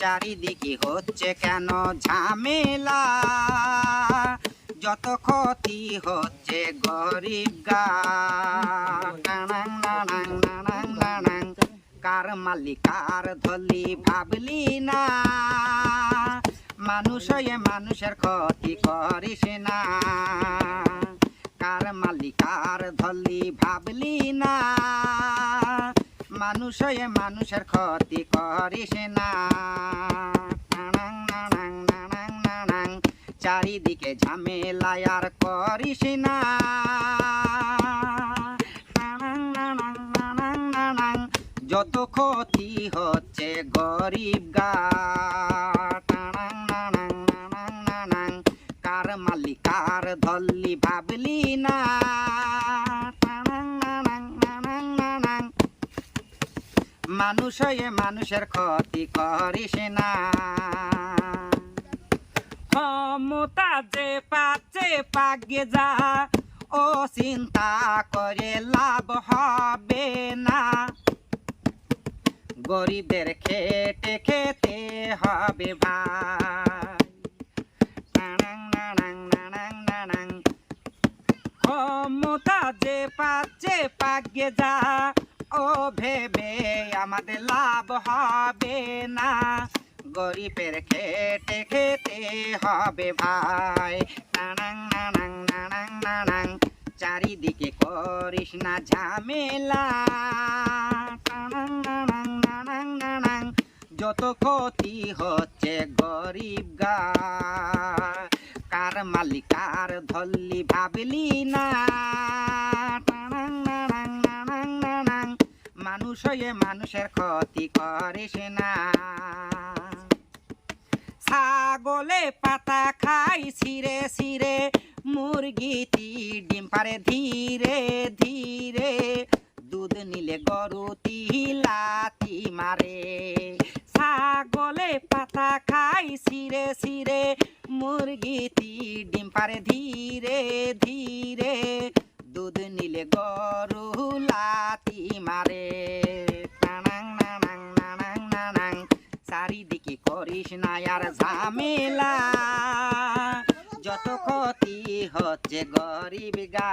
চারিদিকে হচ্ছে কেন ঝামেলা, যত ক্ষতি হচ্ছে গরিব গা। কার মালিক কার ধলি ভাবলি না, মানুষ হয়ে মানুষের ক্ষতি করিস না। কার মালিক কার ধলি ভাবলি না, মানুষ হয়ে মানুষের ক্ষতি করিস না। চারিদিকে ঝামেলা আর করিস না, যত ক্ষতি হচ্ছে গরিব গা। কার মালিক কার ধল্লি ভাবলি না, মানুষ হয়ে মানুষের ক্ষতি করিস না। ক্ষমতা যে পাচ্ছে পাগে যা, ও চিন্তা করে লাভ হবে না। গরিবের খেটে খেতে হবে ভাই। ক্ষমতা যে পাচ্ছে পাগে যা, ও ভেবে আমাদের লাভ হবে না। গরিবের খেটে খেতে হবে ভাই। চারিদিকে করিস না ঝামেলা, যত ক্ষতি হচ্ছে গরিব গা। কার মালিক কার ধল্লি ভাবলি না, মানুষ হয়ে মানুষের ক্ষতি করিস না। ছাগলে পাতা খাই ছিঁড়ে ছিঁড়ে, মুরগিটি ডিম পারে ধীরে ধীরে। দুধ নিলে গরুটি লাথি মারে। ছাগলে পাতা খাই ছিঁড়ে ছিঁড়ে, মুরগিটি ডিম পারে ধীরে ধীরে। দুধ নিলে গরু লাথি মারে। চারিদিকে করিস না আর ঝামেলা, যত ক্ষতি হচ্ছে গরিব গা।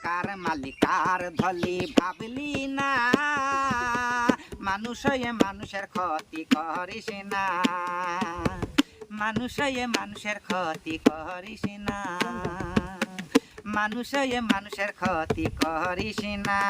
কার মালিক কার ধলি ভাবলি না, মানুষ হয়ে মানুষের ক্ষতি করিস না। মানুষ হয়ে মানুষের ক্ষতি করিস না, মানুষ হয়ে মানুষের ক্ষতি করিস না।